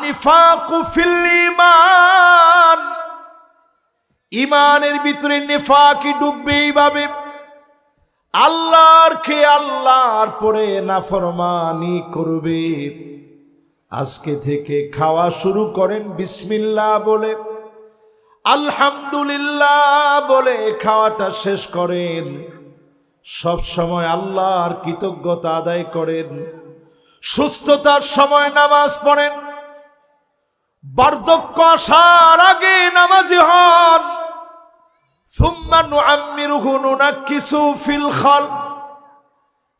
আন-নিফাকু feel ঈমান, ঈমানের ভিতরে নিফাকি ডুববে এইভাবে, আল্লাহর খেয়ে আল্লাহর পরে নাফরমানি করবে। আজকে থেকে খাওয়া শুরু করেন বিসমিল্লাহ বলে, আলহামদুলিল্লাহ বলে খাওয়াটা শেষ করেন। সব সময় আল্লাহর কৃতজ্ঞতা আদায় করেন। সুস্থতার সময় নামাজ পড়েন, বার্ধক্য আসার আগে নামাজি হন। সুম্মা নুআম্মিরুহু নুনাক্কিসু ফিল খালক,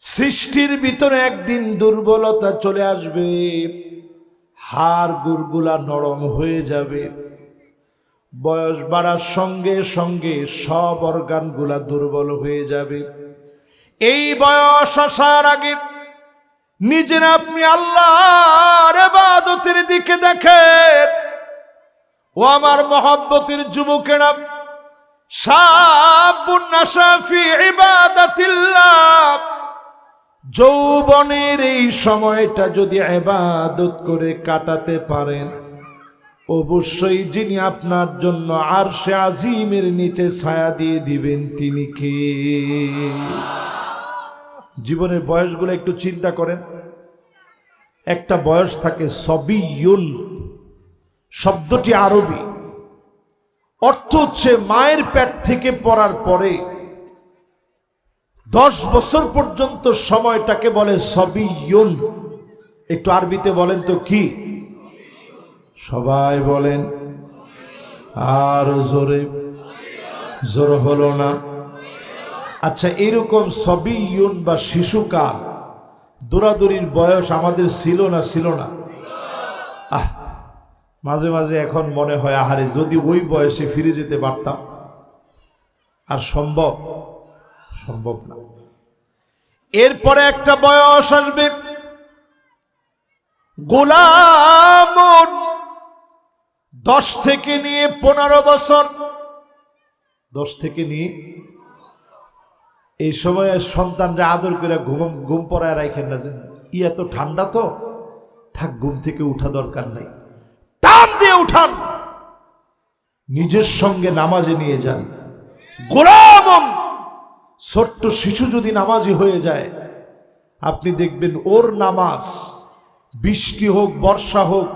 সৃষ্টির ভিতরে একদিন দুর্বলতা চলে আসবে, হাড় গুড়গুলা নরম হয়ে যাবে। বয়স বাড়ার সঙ্গে সঙ্গে সব অর্গানগুলা দুর্বল হয়ে যাবে। এই বয়স আসার আগে নিজের আপনি আল্লাহর ইবাদতের দিকে দেখেন। ও আমার মহব্বতের যুবকেরা, শাবুন নাশা ফি ইবাদাতিল্লাহ, যৌবনের এই সময়টা যদি ইবাদত করে কাটাতে পারেন, অবশ্যই যিনি আপনার জন্য আরশে আজিমের নিচে ছায়া দিয়ে দিবেন তিনি কে? জীবনের বয়সগুলো একটু চিন্তা করেন। একটা বয়স থাকে সবিয়ুন, শব্দটি আরবি, অর্থ হচ্ছে মায়ের পেট থেকে পড়ার পরে 10 বছর পর্যন্ত সময়টাকে বলে সবিয়ুন। একটু আরবিতে বলেন তো কি? সবাই বলেন, আর জোরে, জোর হলো না। আচ্ছা, এরকম সবিয়ুন বা শিশুকাল, দৌড়াদৌড়ির বয়স আমাদের ছিল না? ছিল না? মাঝে মাঝে এখন মনে হয়, আহারে যদি ওই বয়সে ফিরে যেতে পারতাম। আর সম্ভব? সম্ভব না। এরপরে একটা বয়স আসবে গোলামুন, 10 থেকে নিয়ে 15 বছর। 10 থেকে নিয়ে এই সময় সন্তানরা আদর করে ঘুম পড়ায় রাখেন না, যে এত ঠান্ডা তো থাক, ঘুম থেকে উঠা দরকার নাই, টান দিয়ে উঠান, নিজের সঙ্গে নামাজে নিয়ে যান। গোলাম ছোট্ট শিশু যদি নামাজি হয়ে যায়, আপনি দেখবেন ওর নামাজ, বৃষ্টি হোক, বর্ষা হোক,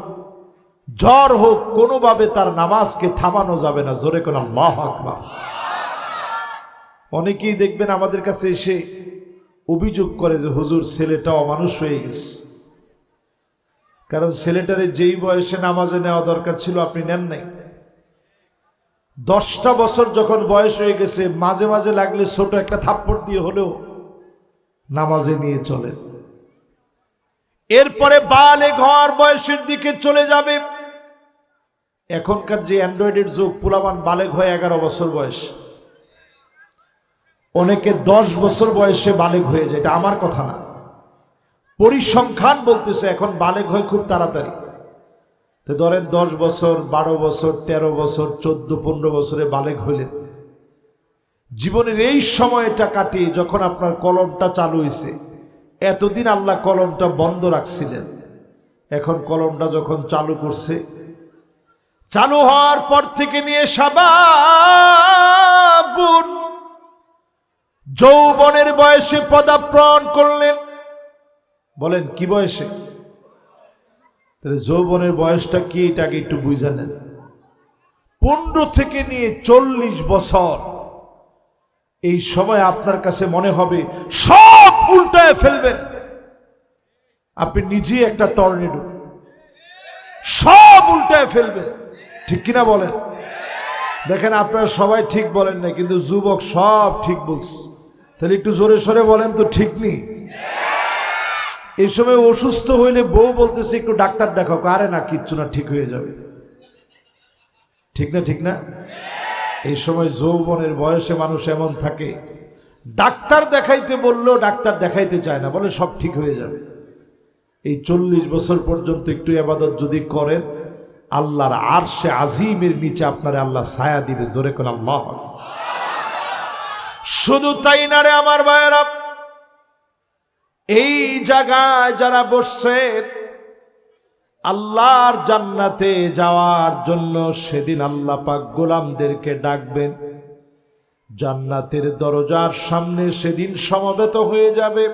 ঝড় হোক, কোনোভাবে তার নামাজকে থামানো যাবে না। জোরে কোন আল্লাহু আকবার। অনেকেই দেখবেন আমাদের কাছে এসে অভিযোগ করে যে হুজুর, ছেলেটা অমানুষ হয়ে গেছে। কারণ ছেলেটারে যেই বয়সে নামাজে নেওয়া দরকার ছিল আপনি নেন নাই। 10টা বছর যখন বয়স হয়ে গেছে, মাঝে মাঝে লাগলে ছোট একটা থাপ্পড় দিয়ে হলেও নামাজে নিয়ে চলেন। এরপরে বালেগ হওয়ার বয়সের দিকে চলে যাবে। এখনকার যে অ্যান্ড্রয়েডের যুগ, পোলাপান বালেগ হয় 11 বছর বয়স, অনেকে 10 বছর বয়সে বালেগ হয়ে যায়। এটা আমার কথা না, পরিসংখ্যান বলতেছে এখন বালেগ হয় খুব তাড়াতাড়ি। তো ধরেন 10 বছর, 12 বছর, 13 বছর, 14-15 বছরে বালেগ হইলেন। জীবনের এই সময়টা কাটিয়ে যখন আপনার কলমটা চালু হয়েছে, এতদিন আল্লাহ কলমটা বন্ধ রাখছিলেন, এখন কলমটা যখন চালু করছে, চালু হওয়ার পর থেকে নিয়ে শাবাবুন, যৌবনের বয়সে পদার্পণ করলেন। বলেন কি বয়সে? তাহলে যৌবনের বয়সটা কি, এটাকে একটু বুঝে নেন। 15 থেকে নিয়ে 40 বছর, এই সময় আপনার কাছে মনে হবে সব উল্টায় ফেলবেন। আপনি নিজেই একটা টর্নেডো, সব উল্টায় ফেলবেন। ঠিক কিনা বলেন? দেখেন আপনারা সবাই ঠিক বলেন না, কিন্তু যুবক সব ঠিক বলছে। তাহলে একটু জোরে সরে বলেন তো ঠিক নেই? এই সময় অসুস্থ হইলে বউ বলতেছে একটু ডাক্তার দেখাও, আরে না কিচ্ছু না, ঠিক হয়ে যাবে। ঠিক না? ঠিক না? এই সময় যৌবনের বয়সে মানুষ এমন থাকে, ডাক্তার দেখাইতে বললেও ডাক্তার দেখাইতে চায় না, বলে সব ঠিক হয়ে যাবে। এই 40 বছর পর্যন্ত একটু ইবাদত যদি করেন, আল্লাহর আরশে আজিমের নিচে আপনার আল্লাহ ছায়া দিবে। জোরে কোন আল্লাহ। শুধু তাই না রে আমার ভাইয়েরা, এই জায়গায় যারা বসছেন, আল্লাহর জান্নাতে যাওয়ার জন্য সেদিন আল্লাহ পাক গোলামদেরকে ডাকবেন। জান্নাতের দরজার সামনে সেদিন সমবেত হয়ে যাবে।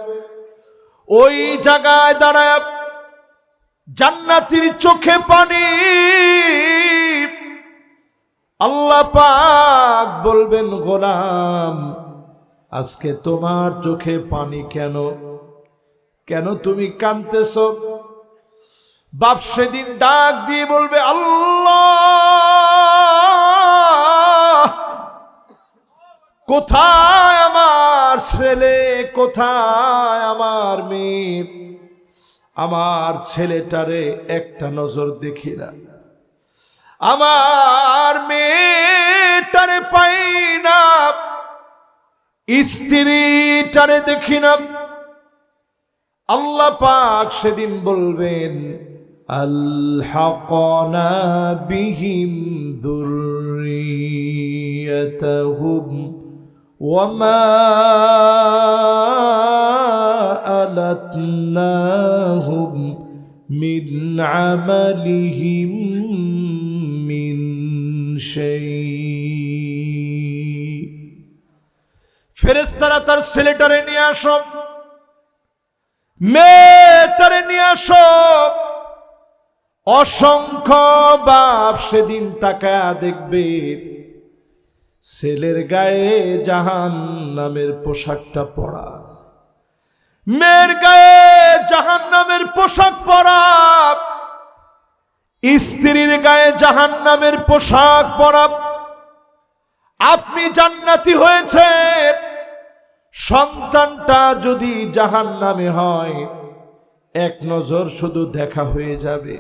ওই জায়গায় দাঁড়ায় জান্নাতীর চোখে পানি। আল্লাহ পাক বলবেন, গোলাম আজকে তোমার চোখে পানি কেন? কেন তুমি কাঁদতেছ? বাপ সেদিন ডাক দিয়ে বলবে, আল্লাহ কোথায় আমার ছেলে, কোথায় আমার মেয়ে? আমার ছেলেটারে একটা নজর দেখি না, আমার মেয়েটারে পাই না, স্ত্রীটারে দেখি না। আল্লাহ পাক সেদিন বলবেন, আলহাকনা বিহিম যুররিয়াতাহুম ওয়ামা আলাতনাহুম মিন আমালিহিম মিন শাই। ফেরেশতারা তার ছেলেটারে নিয়ে আসো, মেয়েটারে নিয়ে আসো। অসংখ্য বাপ সেদিন তাকায়া দেখবে ছেলের গায়ে জাহান্নামের পোশাকটা পরা, মেয়ের গায়ে জাহান্নামের পোশাক পরা, স্ত্রীর গায়ে জাহান্নামের পোশাক পরা। আপনি জান্নাতি হয়েছে, সন্তানটা যদি জাহান্নামে হয় এক নজর শুধু দেখা হয়ে যাবে।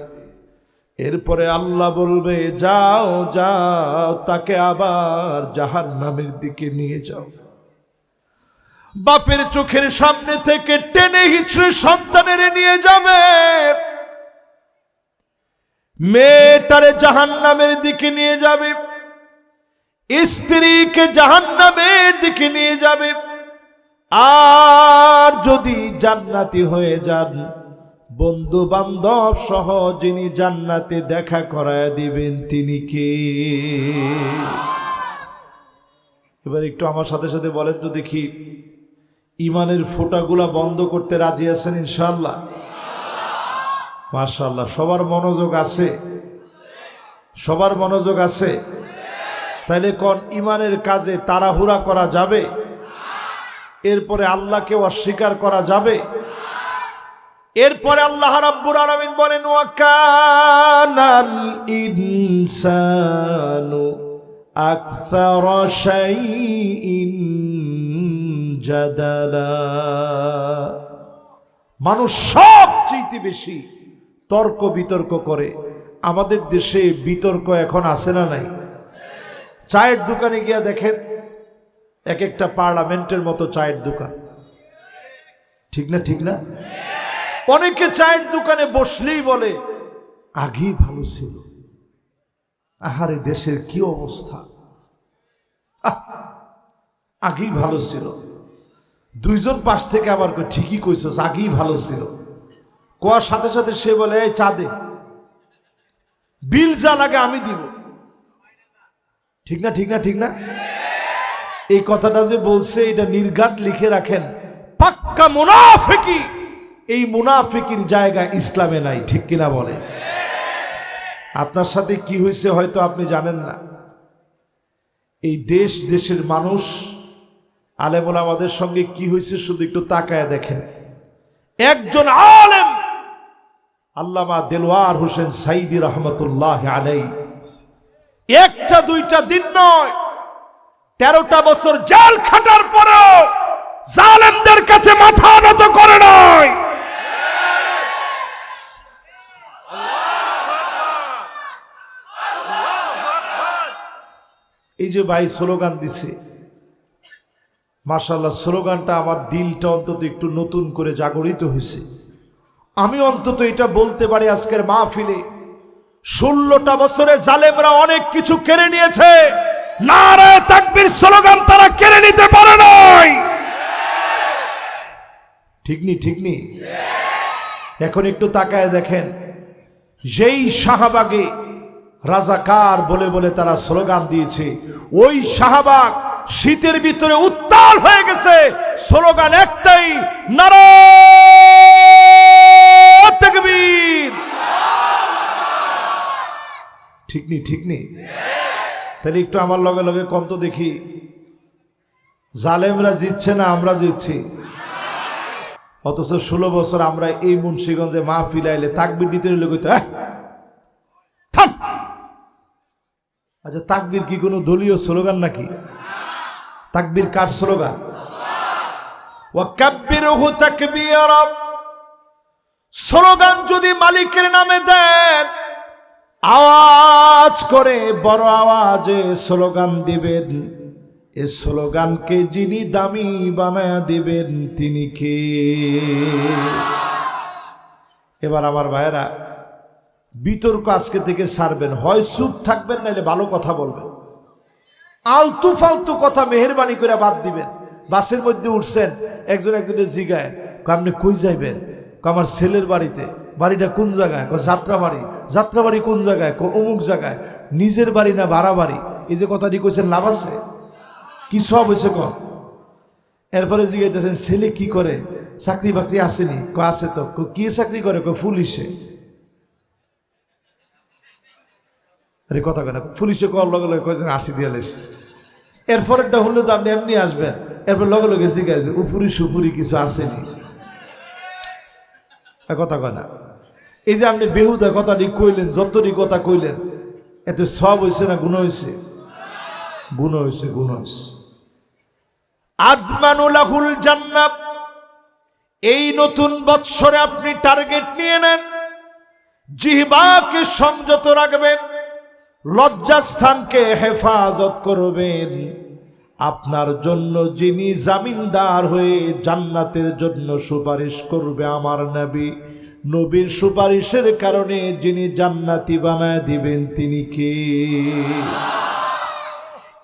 এরপরে আল্লাহ বলবে, যাও যাও তাকে আবার জাহান্নামের দিকে নিয়ে যাও। বাপের চোখের সামনে থেকে টেনে হিচড়ে সন্তানের নিয়ে যাবে। মেয়েটারে জাহান্নামের দিকে নিয়ে যাবে, স্ত্রীকে জাহান্নামের দিকে নিয়ে যাবে। আর যদি জান্নাতি হয়ে যান, বন্ধু বান্ধব সহ যিনি জান্নাতে দেখা করায় দিবেন তিনি কে? এবার একটু আমার সাথে সাথে বলেন তো দেখি, ইমানের ফোঁটাগুলা বন্ধ করতে রাজি আছেন ইনশাআল্লাহ? মাশাআল্লাহ, সবার মনোযোগ আছে, সবার মনোযোগ আছে। তাইলে কোন ইমানের কাজে তাড়াহুড়া করা যাবে? এরপরে আল্লাহকে অস্বীকার করা যাবে? এরপরে আল্লাহ রাব্বুল আলামিন বলেন, ওয়া কানাল ইনসানু আকসারা শাইইন জাদালা। মানুষ সবচেয়ে বেশি তর্ক বিতর্ক করে। আমাদের দেশে বিতর্ক এখন আছে না নাই? চায়ের দোকানে গিয়া দেখেন, এক একটা পার্লামেন্টের মতো চায়ের দোকান, ঠিক না? ঠিক না? অনেকে চায়ের দোকানে বসলেই বলে আগেই ভালো ছিল। আহারে দেশের কি অবস্থা, আগেই ভালো ছিল। দুইজন পাশ থেকে আবার ঠিকই কইছস, আগেই ভালো ছিল। কোয়ার সাথে সাথে সে বলে, এই চা দে, বিল যা লাগে আমি দিব। ঠিক না? ঠিক না? ঠিক না? এই কথাটা যে বলছে এটা নির্ঘাত লিখে রাখেন, পাক্কা মুনাফিকি। এই মুনাফিকির জায়গা ইসলামে নাই, ঠিক কিনা বলে? আপনার সাথে কি হয়েছে হয়তো আপনি জানেন না। এই দেশ, দেশের মানুষ, আলেম ওলামাদের সঙ্গে কি হয়েছে শুধু একটু তাকায় দেখেন। একজন আলেম আল্লামা দেলওয়ার হোসেন সাইদি রহমতুল্লাহ আলাইহি একটা দুইটা দিন নয়, 13টা বছর জেল খাটার পরেও জালেমদের কাছে মাথা নত করে নয়। এই যে ভাই স্লোগান দিছে, মাশাআল্লাহ, স্লোগানটা আমার দিলটা অন্তত একটু নতুন করে জাগরিত হয়েছে। আমি অন্তত এটা বলতে পারি আজকের মাহফিলে, 16টা বছরে জালেমরা অনেক কিছু কেড়ে নিয়েছে, নারে তাকবীর স্লোগান তারা কেড়ে নিতে পারে নাই। ঠিক নি? ঠিক নি? এখন একটু তাকায় দেখেন, যেই শাহবাগে রাজাকার বলে বলে তারা স্লোগান দিয়েছে, ওই শাহবাগ শীতের ভিতরে উত্তাল হয়ে গেছে। স্লোগান একটাই, নারায়ে তাকবীর। ঠিক নি? ঠিক নি? তাহলে একটু আমার লগে লগে কম তো দেখি, জালেমরা জিতছে না আমরা জিতছি? অথচ 16 বছর আমরা এই মুন্সিগঞ্জে মাহফিল আইলে তাকবীর দিতে হইলে কইতো থাম। আচ্ছা, তাকবীর কি কোনো দলীয় স্লোগান নাকি? তাকবীর কার স্লোগান? ওয়াকাব্বিরহু তাকবীরা। স্লোগান যদি মালিকের নামে দেন, আওয়াজ করে বড় আওয়াজে স্লোগান দিবেন, এই স্লোগানকে যিনি দামি বানায়া দিবেন তিনি কে? এবার আমার ভাইয়েরা, বিতর্ক আজকে থেকে ছাড়বেন, হয় চুপ থাকবেন নাইলে ভালো কথা বলবেন। আলতু ফালতু কথা মেহেরবানি করে বাদ দিবেন। বাসের মধ্যে উঠছেন, একজনের জিগায়, আপনি কই যাইবেন? আমার ছেলের বাড়িতে। বাড়িটা কোন জায়গায়? যাত্রাবাড়ি। যাত্রাবাড়ি কোন জায়গায়? অমুক জায়গায়। নিজের বাড়ি না ভাড়া বাড়ি? এই যে কথাটি কইছেন, লাভ আছে? কি সব হয়েছে কম? এরপরে জিজ্ঞাসা, ছেলে কি করে? চাকরি বাকরি আসেনি? আছে তো। কি চাকরি করে? পুলিশে। আরে কথা কেন? পুলিশে কর লগে লগে কয়েছেন 80 দিয়ে লেছে। এরপরেরটা হলে তো আপনি এমনি আসবেন। এরপর লগে লগে জিজ্ঞাসা, উফুরি সুফুরি কিছু আসেনি? কথা কয় না। এই যে আপনি বেহুদা কথাটি কইলেন, যতটি কথা কইলেন, এতে সব হয়েছে না গুণ হয়েছে? গুণ হয়েছে, গুণ হয়েছে। আদমানুলাহুল জান্নাত। এই নতুন বৎসরে আপনি টার্গেট নিয়ে নেন, জিহ্বাকে সংযত রাখবেন, লজ্জাস্থানকে হেফাজত করবেন। আপনার জন্য যিনি জামিনদার হয়ে জান্নাতের জন্য সুপারিশ করবে আমার নবী, নবীর সুপারিশের কারণে যিনি জান্নাতি বানায় দিবেন তিনি কে?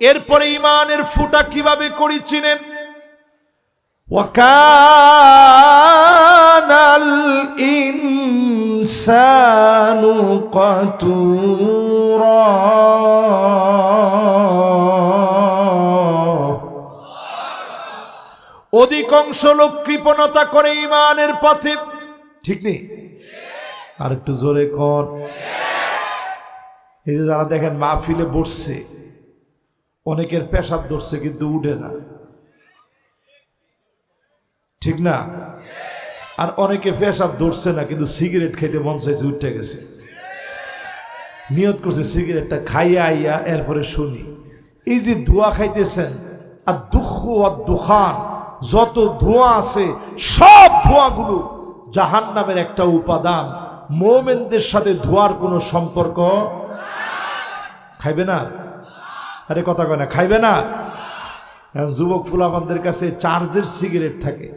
এরপরে ইমানের ফুটা কিভাবে করেছিলেন? ওয়াকানাল ইনসানু কাতুরা। অধিকাংশ লোক কৃপণতা করে ইমানের পথে। ঠিক নেই? আর একটু জোরে কর। এই যে যারা দেখেন মাহফিলে বসছে, অনেকের পেশাব ধরছে কিন্তু উঠে না, ঠিক না? আর অনেকে পেশাব ধরছে না কিন্তু সিগারেট খেতে মন চাইছে, উঠে গেছে, নিয়ত করছে সিগারেটটা খাইয়া আইয়া এরপরে শুনি। এই যে ধোঁয়া খাইতেছেন, আর দুঃখ আর দুখান, যত ধোঁয়া আছে সব ধোঁয়াগুলো জাহান্নামের একটা উপাদান। মুমিনদের সাথে ধোঁয়ার কোনো সম্পর্ক। খাইবে না? আরে কথা কয় না, খাইবে না? যুবক ফুলাবানদের কাছে চার্জের সিগারেট থাকে।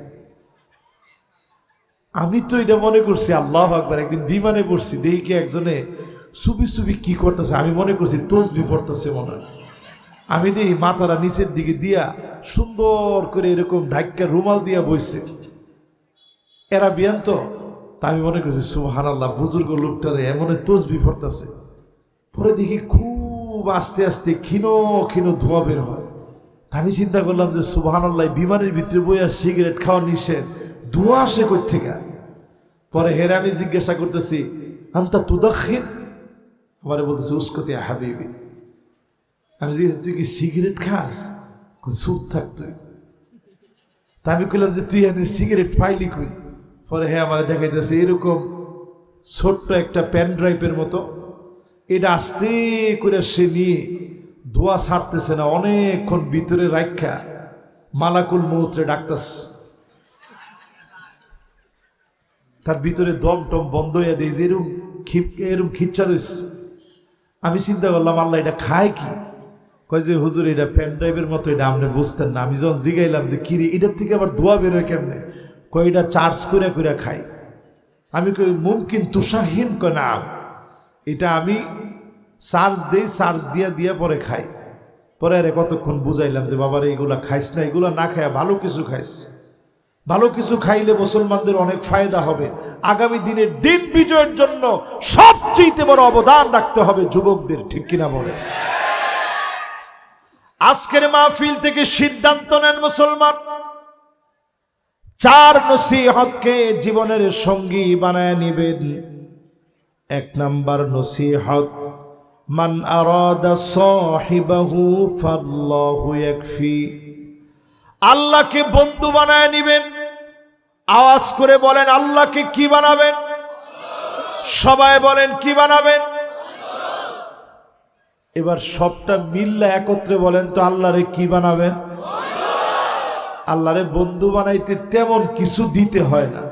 আমি তো এটা মনে করছি, আল্লাহু আকবার, একদিন বিমানে পড়ছি, দেখি কি একজনে চুপি চুপি কি করতেছে, আমি মনে করছি তসবিহ পড়তেছে মনে হয়। আমি দেখি মাথাটা নিচের দিকে দিয়া সুন্দর করে এরকম ঢাক্কা রুমাল দিয়া বইছে। এরা বিয়ান তো, তা আমি মনে করছি সুবহানাল্লাহ, বুজুর্গ লোকটারে এমন তসবিহ পড়তেছে। পরে দেখি খুব আস্তে আস্তে ক্ষীণ ক্ষীণ ধোঁয়া বের হয়। আমি চিন্তা করলাম যে সুবহানাল্লাহ, বিমানের ভিতরে বইয়া সিগারেট খাওয়া নিষেধ, ধোঁয়া আসে কই থেকে? পরে হেরে আমি জিজ্ঞাসা করতেছি, আনতা তুদাখিন? আমারে বলতেছে উস্কতি হাবিবি। আমি জিজ্ঞেস, তুই কি সিগারেট খাস? চুপ থাক তুই। তা আমি কইলাম যে তুই এনে সিগারেট পাইলি কই? পরে হ্যাঁ আমার দেখাইতেছে এরকম ছোট্ট একটা পেন ড্রাইভের মতো, এটা আস্তে করে সে নিয়ে ধোঁয়া ছাড়তেছে না, অনেকক্ষণ ভিতরে রাখা মালাকুল মৌতরে ডাকতেছে। তার ভিতরে দম টম বন্ধ হয়ে দেয়, যে এরকম খিচ্চা রয়েছে। আমি চিন্তা করলাম, আল্লাহ এটা খায় কি? কয় যে হুজুর এটা পেন ড্রাইভের মতো, এটা আপনি বুঝতেন না। আমি যখন জিগাইলাম যে কিরে এটার থেকে আবার ধোঁয়া বেরোয় কেমনে? কয় এটা চার্জ করে করে খাই। আমি কই মুমকিন তুষাহীন? কয় না, এটা আমি চার্জ দেই, চার্জ দিয়া দিয়া পরে খাই। পরে আরে কতক্ষণ বুঝাইলাম যে বাবার এইগুলা খাইস না, এগুলা না খায় ভালো কিছু খাইস। ভালো কিছু খাইলে মুসলমানদের অনেক ফায়দা হবে। আগামী দিনের দিন বিজয়ের জন্য সবচেয়ে বড় অবদান রাখতে হবে যুবকদের, ঠিক কিনা বলে? আজকের মাহফিল থেকে সিদ্ধান্ত নেন মুসলমান, 4 নসিহতকে জীবনের সঙ্গী বানায় নিবেন। 1 নাম্বার নসিহত, মান আরাদা সাহিবাহু ফাল্লাহু ইয়াকফি। আল্লাহকে বন্ধু বানায় নিবেন। আওয়াজ করে বলেন, আল্লাহকে কি বানাবেন? সবাই বলেন, কি বানাবেন? এবার সবটা মিল্লা একত্রে বলেন তো, আল্লাহরে কি বানাবেন? আল্লাহরে বন্ধু বানাইতে তেমন কিছু দিতে হয় না,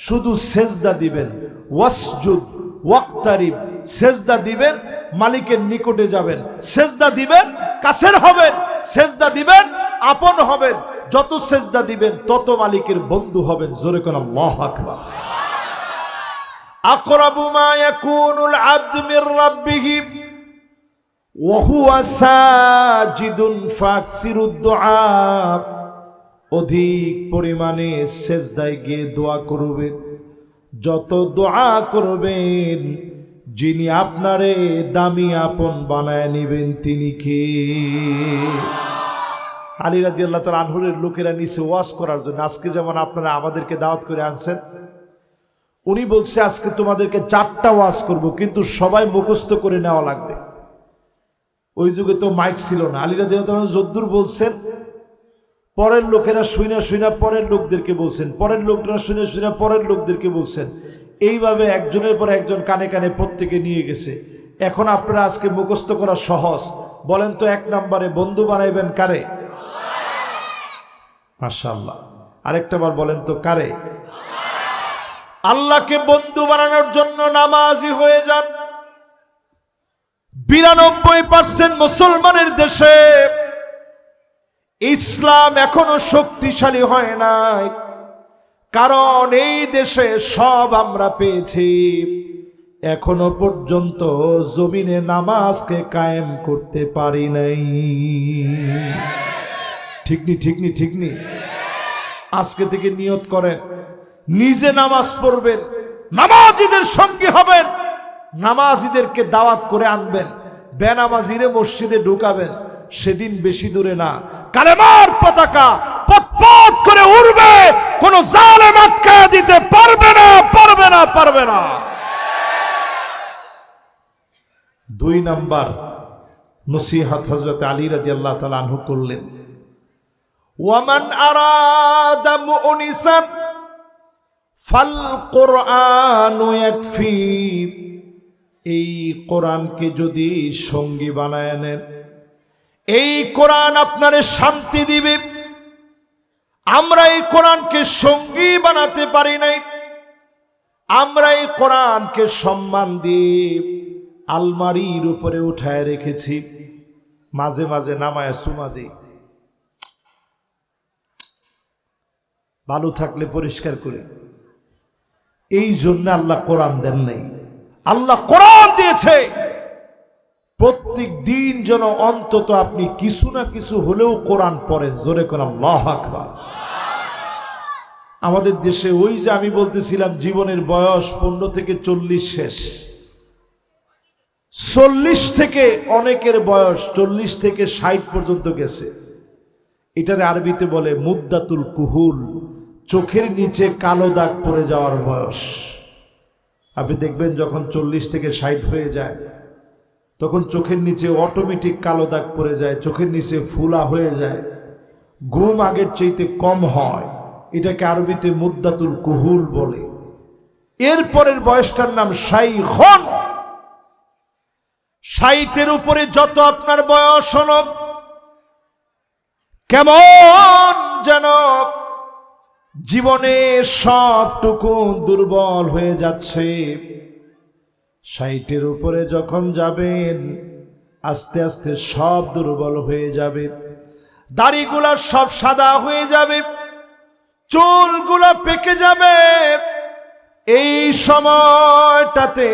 শুধু সেজদা দিবেন। ওয়াসজুদ ওয়াক্তারিব, সেজদা দিবেন, মালিকের নিকটে যাবেন। সেজদা দিবেন, কাছের হবেন। সেজদা দিবেন, আপন হবেন। যত সেজদা দিবেন তত মালিকের বন্ধু হবেন। জোরে কোন আল্লাহু আকবার। আকরাবু মা ইয়াকুনুল আবদু মির রাব্বিহি ওয়া হুয়া সাজিদুন ফাকসিরুদ দুআ। অধিক পরিমাণে সেজদায় গিয়ে দোয়া করবেন। যত দোয়া করবেন, যিনি আপনারে দামি আপন বানায় নিবেন তিনি কে? আলী রাদিয়াল্লাহু তাআলা আনহুর লোকেরা নিচে ওয়াজ করার জন্য, আজকে যেমন আপনারা আমাদেরকে দাওয়াত করে আনছেন, উনি বলছে আজকে তোমাদেরকে 4টা ওয়াজ করব, কিন্তু সবাই মুখস্থ করে নেওয়া লাগবে। ওই যুগে তো মাইক ছিল না। আলী রাদিয়াল্লাহু তাআলা যদ্দুর বলছেন, পরের লোকেরা শুনে শুনে পরের লোকদেরকে বলছেন, পরের লোকরা শুনে শুনে পরের লোকদেরকে বলছেন। এইভাবে একজনের পর একজন কানে কানে প্রত্যেকে নিয়ে গেছে। এখন আপনারা আজকে মুখস্থ করা সহজ। বলেন তো, 1 নম্বরে বন্ধু বানাইবেন কারে? মাশাআল্লাহ। আরেকটা বার বলেন তো, কারে? আল্লাহকে বন্ধু বানানোর জন্য নামাজি হয়ে যান। 92% মুসলমানের দেশে ইসলাম এখনো শক্তিশালী হয় নাই, কারণ এই দেশে সব আমরা পেয়েছি, এখনো পর্যন্ত জমিনে নামাজকে কায়েম করতে পারি নাই। ঠিকনি ঠিকনি ঠিকনি। আজকে থেকে নিয়ত করেন, নিজে নামাজ পড়বেন, নামাজিদের সঙ্গী হবেন, নামাজিদেরকে দাওয়াত করে আনবেন, বেনামাজিরে মসজিদে ঢুকাবেন। সেদিন বেশি দূরে না, কালেমার পতাকা পতপত করে উড়বে, কোন জালেম আটকায় দিতে পারবে না, পারবে না, পারবে না। 2 নাম্বার নসিহত হযরত আলী রাদিয়াল্লাহু তাআলা আনহু করলেন, ওয়ামান আরাদা মুনিসান ফাল কুরআনু ইয়াকফি। এই কোরআনকে যদি সঙ্গী বানায় নেন, এই কোরআন আপনারে শান্তি দিবে। আমরা এই কোরআনকে সঙ্গী বানাতে পারি নাই। আমরা এই কোরআনকে সম্মান দিয়ে আলমারির উপরে উঠায় রেখেছি, মাঝে মাঝে নামায় চুমা দিই, ভালো থাকলে পরিষ্কার করে। এই জন্য আল্লাহ কোরআন দেন নাই। আল্লাহ কোরআন দিয়েছে প্রত্যেক দিন যেন অন্তত আপনি কিছু না কিছু হলেও কোরআন পড়েন। জোরে কোন আল্লাহু আকবার। আমাদের দেশে ওই যে আমি বলতেছিলাম, জীবনের বয়স 15 থেকে 40 শেষ, 40 থেকে অনেকের বয়স 40 থেকে 60 পর্যন্ত গেছে। এটারে আরবিতে বলে মুদ্দাতুল কুহুল, চোখের নিচে কালো দাগ পড়ে যাওয়ার বয়স। আপনি দেখবেন যখন 40 থেকে 60 হয়ে যায়, তখন চোখের নিচে অটোমেটিক কালো দাগ পড়ে যায়, চোখের নিচে ফুলা হয়ে যায়, ঘুম আগের চাইতে কম হয়। এটাকে আরবিতে মুদ্দাতুল কুহুল বলে। এরপরের বয়সটার নাম শাইখুন। 60-এর উপরে যত আপনার বয়স হলো, কেমন যেন জীবনে সবটুকু দুর্বল হয়ে যাচ্ছে। 60-এর উপরে যখন যাবেন, আস্তে আস্তে সব দুর্বল হয়ে যাবে। দাড়িগুলা সব সাদা হয়ে যাবে, চুলগুলা পেকে যাবে। এই সময়টাতে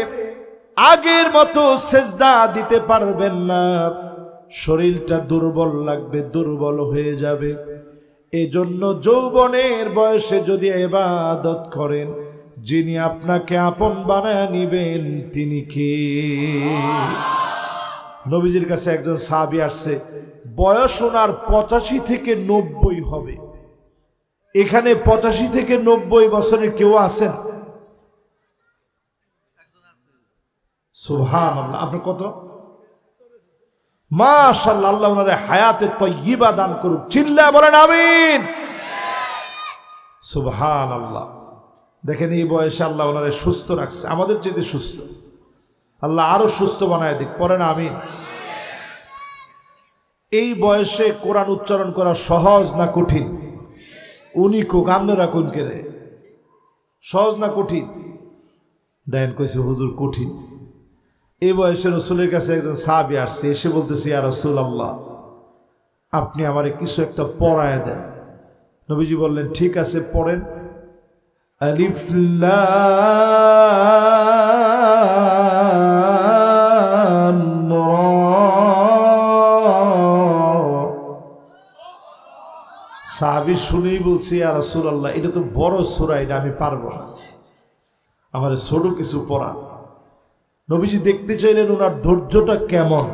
আগের মতো সেজদা দিতে পারবেন না, শরীরটা দুর্বল লাগবে, দুর্বল হয়ে যাবে। এজন্য যৌবনের বয়সে যদি ইবাদত করেন, যিনি আপনাকে আপন বানায় নিবেন তিনি কে? নবীজির কাছে একজন সাহাবী আসছে, বয়স ওনার 85 থেকে 90 হবে। এখানে 85 থেকে 90 বছরের কেউ আছেন? সুবহানাল্লাহ। আপনার কত? মাশাআল্লাহ, আল্লাহ ওনারে হায়াতে তয়্যিবা দান করুক। চিল্লায় বলেন আমিন। সুবহানাল্লাহ। দেখেন এই বয়সে আল্লাহ ওনারে সুস্থ রাখছে, আমাদের চেয়ে সুস্থ। আল্লাহ আরো সুস্থ বানায় দিক, পড়েন আমিন। এই বয়সে কোরআন উচ্চারণ করা সহজ না কঠিন? উনি কোক আপনারা কোন কেরে? সহজ না কঠিন? দেন কইছে হুজুর কঠিন। এই বয়সে রাসূলের কাছে একজন সাহাবী আসছে, এসে বলতেছে, ইয়া রাসূলুল্লাহ, আপনি আমারে কিছু একটা পড়ায় দেন। নবীজি বললেন, ঠিক আছে পড়েন। আলিফ লাম রা। সাহাবী শুনেই বলছি, ইয়া রাসূলুল্লাহ, এটা তো বড় সূরা, এটা আমি পারবো না, আমার ছোট কিছু পড়া। নবীজি দেখতে চাইলেন ওনার ধৈর্যটা কেমন।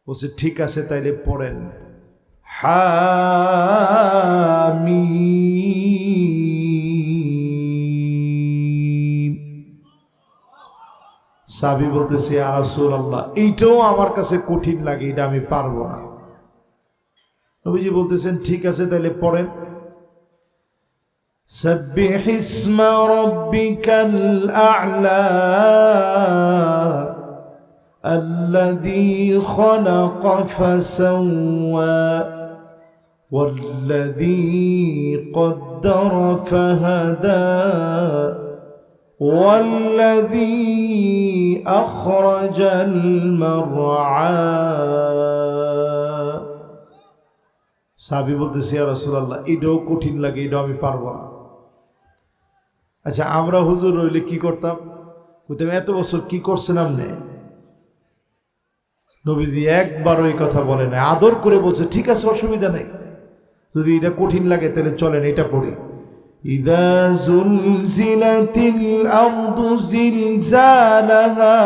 বলছে ঠিক আছে তাইলে পড়েন। হামিম। সাহাবী বলতেছে, ইয়া রাসূলুল্লাহ, এইটাও আমার কাছে কঠিন লাগে, এটা আমি পারবো না। নবীজি বলতেছেন ঠিক আছে তাইলে পড়েন। سبح اسم ربك الأعلى الذي خلق فسوى والذي قدر فهدى والذي أخرج المرعى। সাহাবী বলতেছে, ইয়া রাসূলুল্লাহ, এটাও কঠিন লাগে, এটাও আমি পারবো না। আচ্ছা আমরা হুজুর রইলে কি করতাম? কইতাম এত বছর কি করছেন আপনি? নবীজি একবারও এই কথা বলে না, আদর করে বলছে ঠিক আছে অসুবিধা নেই, যদি এটা কঠিন লাগে তাহলে চলেন এটা পড়ি। ইযা যুলজিলাতিল আরদু জিলজালাহা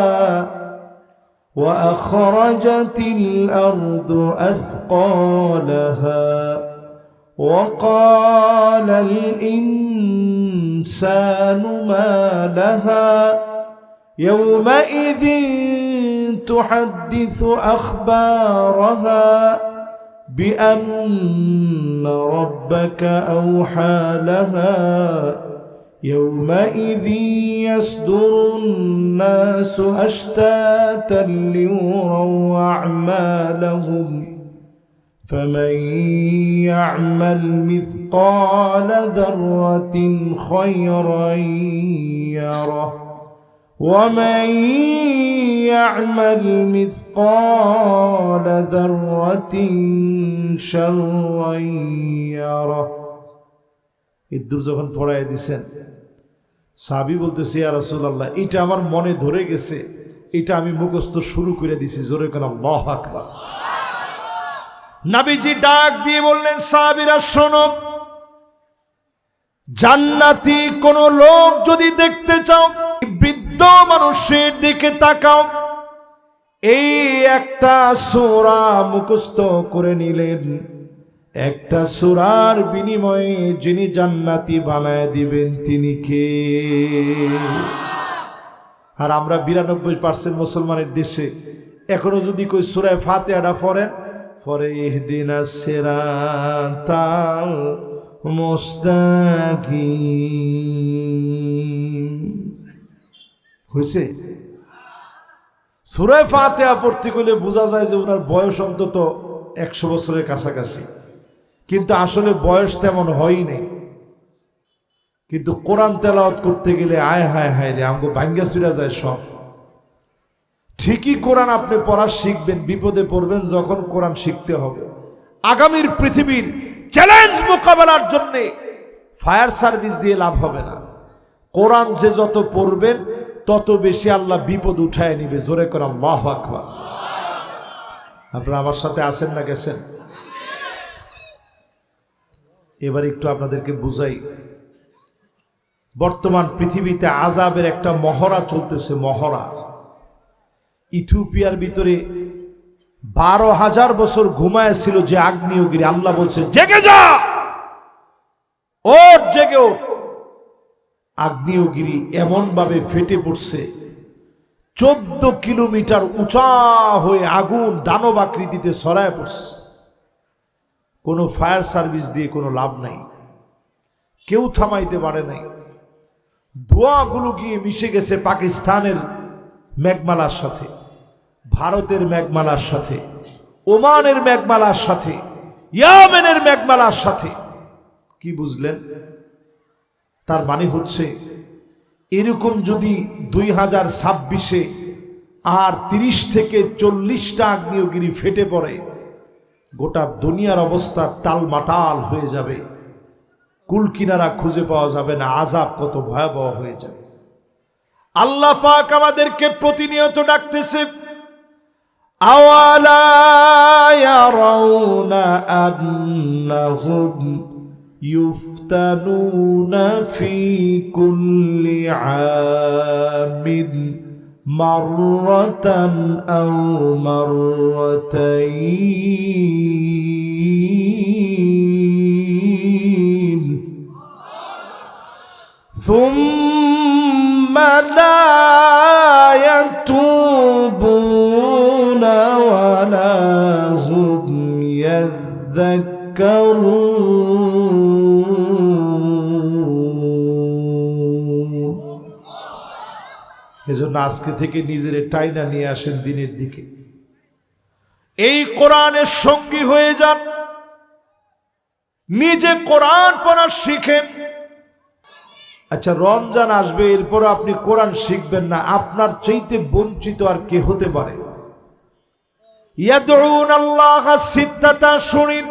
ওয়া আখরাজাতিল আরদু আথকালাহা ওয়া ক্বালাল ইনসানু মা লাহা ইয়াওমাইযিন তুহাদ্দিসু আখবারাহা بأن ربك أوحى لها يومئذ يصدر الناس أشتاتا ليروا أعمالهم فمن يعمل مثقال ذرة خيرا يره ومن يعمل مثقال ذرة شرا يره। ইদ্দুর যখন পড়ায় দিছেন, সাহাবী বলতেছে, ইয়া রাসূলুল্লাহ, এটা আমার মনে ধরে গেছে, এটা আমি মুখস্থ শুরু করে দিছি। জোরে কেন আল্লাহু আকবার। নবীজি ডাক দিয়ে বললেন, সাহাবীরা শোনো, জান্নাতি কোন লোক যদি দেখতে চাও, বৃদ্ধ মানুষের দিকে তাকাও। এই একটা সূরা মুখস্থ করে নিলেন, একটা সূরার বিনিময়ে যিনি জান্নাতি বানায় দিবেন তিনি কে? আর আমরা 92% মুসলমানের দেশে এখনো যদি কই সূরা ফাতিহাটা পড়েন, পরে ইহদিনাস সিরাতাল মুস্তাকিম হইছে। সূরা ফাতিহা পড়তে গেলে বোঝা যায় যে ওনার বয়স অন্তত 100 বছরের কাছাকাছি, কিন্তু আসলে বয়স তেমন হয়নি। কিন্তু কোরআন তেলাওয়াত করতে গেলে আয় হায় হায় রে, আমাকে ভাঙ্গা চুরা যায় সব। ঠিকই কোরআন আপনি পড়া শিখবেন, বিপদে পড়বেন যখন কোরআন শিখতে হবে। আগামীর পৃথিবীর চ্যালেঞ্জ মোকাবেলার জন্য ফায়ার সার্ভিস দিয়ে লাভ হবে না। কোরআন যে যত পড়বেন তত বেশি আল্লাহ বিপদ উঠায় নিবে। জোরে করে আল্লাহু আকবার। আপনারা আমার সাথে আছেন না গেছেন? এবার একটু আপনাদেরকে বুঝাই। বর্তমান পৃথিবীতে আযাবের একটা মহড়া চলতেছে, মহড়া। ইথিওপিয়ার ভিতরে 12,000 বছর ঘুমায় ছিল যে আগ্নেয়গিরি, আল্লাহ বলছে জেগে যা, ওর জেগে ওঠ। আগ্নেয়গিরি এমন ভাবে ফেটে পড়ছে, 14 কিলোমিটার উঁচা হয়ে আগুন দানব আকৃতিতে ছড়ায় পড়ছে। কোনো ফায়ার সার্ভিস দিয়ে কোনো লাভ নাই, কেউ থামাইতে পারে নাই। ধোঁয়াগুলো গিয়ে মিশে গেছে পাকিস্তানের মেঘমালার সাথে, ভারতের মেঘমালার সাথে, ওমানের মেঘমালার সাথে, ইয়েমেনের মেঘমালার সাথে। কি বুঝলেন? তার মানে হচ্ছে এরকম যদি 2026-এ আর 30 থেকে 40টা আগ্নেয়গিরি ফেটে পড়ে, গোটা দুনিয়ার অবস্থা টালমাটাল হয়ে যাবে, কুল কিনারা খুঁজে পাওয়া যাবে না, আযাব কত ভয়াবহ হয়ে যাবে। আল্লাহ পাক আমাদেরকে প্রতিনিয়ত ডাকতেছে, আওয়ালা ইয়ারাউনা আন্নাহুম ইফতানুনা ফি কুল্লি আমিন মাররাতান আও মাররাতাইন ثم لا يتوبون ولا هم يذكرون। এজন্য আজকে থেকে নিজের টাইনা নিয়ে আসেন দিনের দিকে, এই কোরআনের সঙ্গী হয়ে যান, নিজে কোরআন পড়া শিখেন। আচ্ছা, রমজান আসবে, এরপর আপনি কোরআন শিখবেন না, আপনার চাইতে বঞ্চিত আর কে হতে পারে? ইয়াদউনাল্লাহ সিত্তাতা শুনিন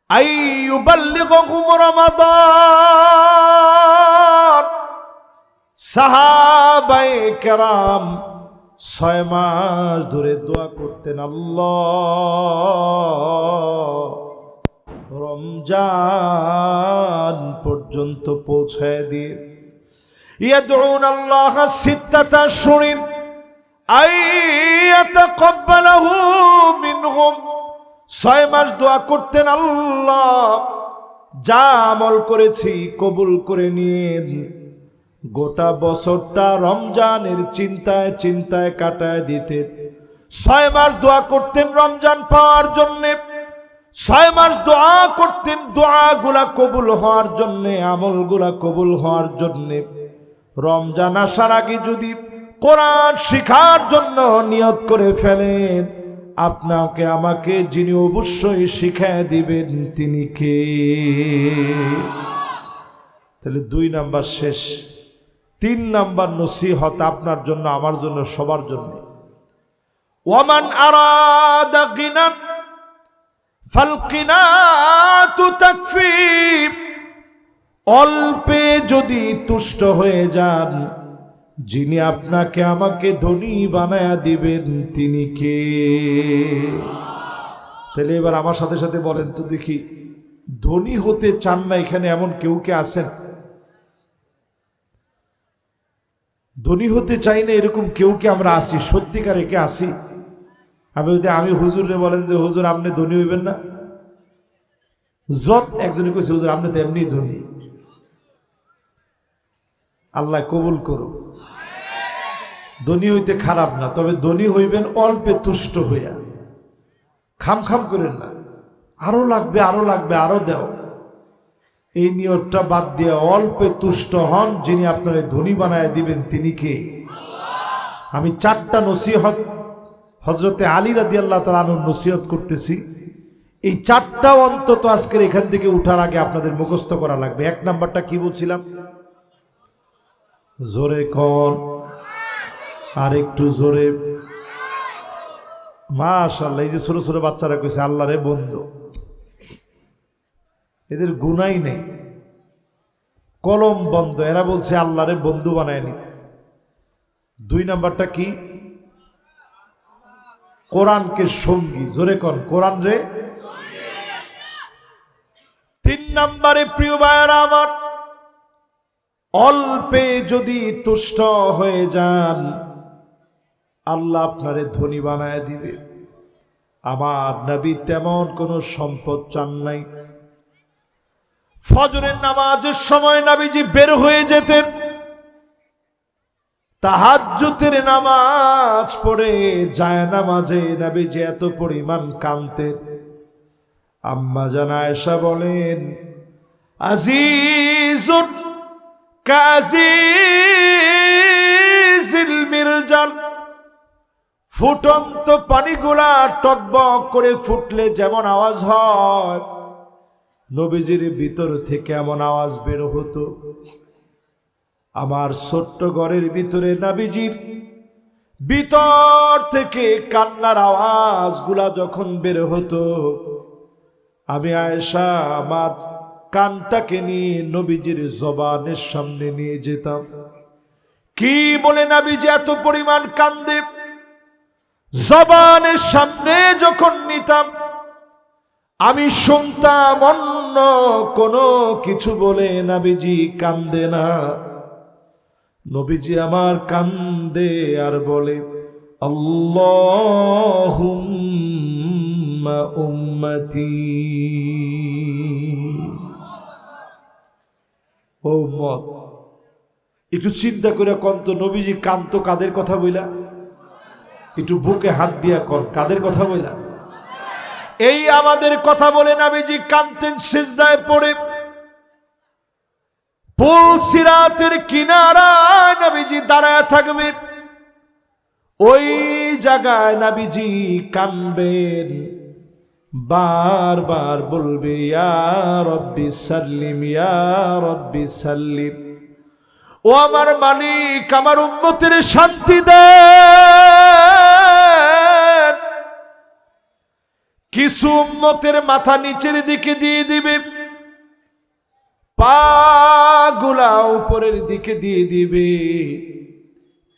আইয়ুবাল্লিগুহুম রমাদান। সাহাবায়ে কেরাম 6 মাস ধরে দোয়া করতেন, আল্লাহ রমজান পর্যন্ত পৌঁছায় দিয়ে। ইয়াদউনাল্লাহ সিত্তাতা শুনিন আইয়াতাকাব্বালাহু মিনহুম। 6 মাস দোয়া করতেন, আল্লাহ যা আমল করেছি কবুল করে নিন। গোটা বছরটা রমজানের চিন্তায় চিন্তায় কাটায় দিতেন। 6 মাস দোয়া করতেন রমজান পাওয়ার জন্যে, 6 মাস দোয়া করতেন দোয়াগুলা কবুল হওয়ার জন্যে, আমলগুলা কবুল হওয়ার জন্যে। রমজান আসার আগে যদি কোরআন শিখার জন্য নিয়ত করে ফেলেন, আপনাকে আমাকে যিনি অবশ্যই শিখায় দিবেন তিনি কে? তাহলে 2 নাম্বার শেষ। 3 নাম্বার নসিহত আপনার জন্য, আমার জন্য, সবার জন্য। ওয়ামান আরাদা গিনা ফালকিনাতু তাকফি। অল্পে যদি তুষ্ট হয়ে যান, যিনি আপনাকে আমাকে ধনী বানায়া দিবেন তিনি কে? তাহলে এবার আমার সাথে সাথে বলেন তো দেখি, ধনী হতে চান না এখানে এমন কেউ কে আছেন? ধনী হতে চাই না এরকম কেউ কে আমরা আসি? সত্যিকারে কে আসি? আমি হুজুরে বলেন যে হুজুর আপনি ধনী হইবেন না, যত একজনে কইছে হুজুর আপনি তো এমনি ধনী। আল্লাহ কবুল করো। ধনী হইতে খারাপ না, তবে ধনী হইবেন অল্পে তুষ্ট হইয়া, খাম খাম করেন না, আরো লাগবে আরো লাগবে আরো দাও, এই নিয়তটা বাদ দিয়ে অল্পে তুষ্ট হন, যিনি আপনাকে ধনী বানায় দিবেন তিনি কে? আমি 4টা নসিহত হযরতে আলী রাদিয়াল্লাহু তাআলা আনহুর নসিহত করতেছি। এই 4টাও অন্তত আজকের এখান থেকে উঠার আগে আপনাদের মুখস্থ করা লাগবে। 1 নাম্বারটা কি বলছিলাম? জোরে কোন, আর একটু জোরে। মাশাআল্লাহ, এই যে ছোট ছোট বাচ্চারা কইছে আল্লাহরে বন্ধু, এদের গুনাই নেই, কলম বন্ধ, এরা বলছে আল্লাহরে বন্ধু বানায় নিতে। 2 নাম্বারটা কি? কোরআনকে সঙ্গী। জোরে কোন, কোরআন রে। তিন নম্বরে প্রিয় ভাইয়েরা আমার, অল্পে যদি তুষ্ট হয়ে যান আল্লাহ আপনারে ধনী বানায় দিবে। আমার নবী তেমন কোনো সম্পদ চান নাই। ফজরের নামাজের সময় নবীজি বের হয়ে যেতেন, তাহাজ্জুদের নামাজ পড়ে জায়নামাজে নবীজি এত পরিমাণ কাঁদতেন। আম্মা জান আয়েশা বলেন, আজিজুন কাজিজিল মিরজাল, ফুটন্ত পানিগুলা টকবক করে ফুটলে যেমন আওয়াজ হয়, নবীজির ভিতর থেকে এমন আওয়াজ বের হতো। আমার ছোট্ট ঘরের ভিতরে নবীজির ভিতর থেকে কান্নার আওয়াজগুলা যখন বের হতো, আমি আয়েশা আমার কানটাকে নিয়ে নবীজির জবানের সামনে নিয়ে যেতাম। কি বলে নবীজি এত পরিমাণ কান্দে, জবানের সামনে যখন নিতাম আমি শুনতাম অন্য কোনো কিছু বলে নবীজি কান্দে না। নবীজি আমার কান্দে আর বলে, আল্লাহুম্মা উম্মতি। ও মত, একটু চিন্তা করে কোন তো নবীজি কান্ত কাদের কথা বইলা? একটু বুকে হাত দিয়া কোন কাদের কথা বইলা? এই আমাদের কথা বলে নবীজি কাঁদতেন সিজদায় পড়ে। পুল সিরাতের কিনারায় নবীজি দাঁড়ায় থাকবে, ওই জায়গায় নবীজি কাঁদবেন, বারবার বলবে ইয়া রব্বি সাল্লিম, ইয়া রব্বি সাল্লিম। ও আমার মালিক, আমার উম্মতের শান্তি দেন। কিছু উম্মতের মাথা নিচের দিকে দিয়ে দিবে, পা গুলা উপরের দিকে দিয়ে দিবে,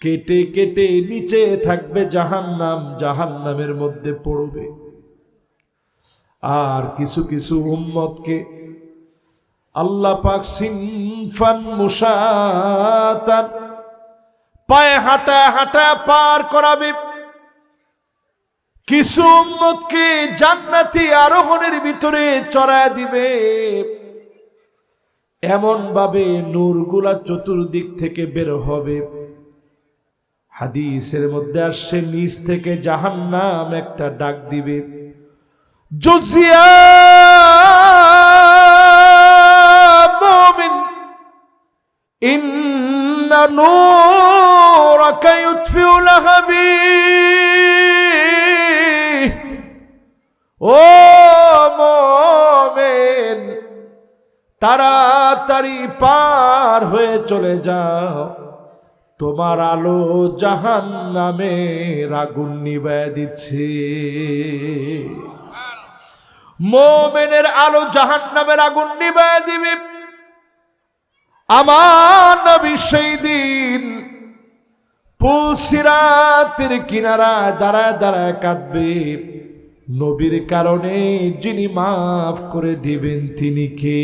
কেটে কেটে নিচে থাকবে জাহান্নাম, জাহান্নামের মধ্যে পড়বে। আর কিছু কিছু উম্মতকে আল্লাহ পাক সিনফান মুশাতান পায়ে হাঁটা হাঁটা পার করাবে। কিছু উম্মতকে জান্নাতি আরোহণের ভিতরে চড়ায় দিবে, এমন ভাবে নূরগুলা চতুর্দিক থেকে বের হবে। হাদিসের মধ্যে আসছে, নিচ থেকে জাহান্নাম একটা ডাক দিবে, জুজিয়া মুমিন ইন্না নূরাকা ইউতফিউ লাহাবি। ও মুমিন, তাড়াতাড়ি পার হয়ে চলে যাও, তোমার আলো জাহান্নামের আগুন নিভায় দিচ্ছে। মুমিনের আলো জাহান্নামের আগুন নিভায় দিবে। আমার নবী সেই দিন পুল সিরাতের কিনারায় দাঁড়ায় দাঁড়ায় কাঁদবে। নবীর কারণে যিনি মাফ করে দিবেন তিনি কে?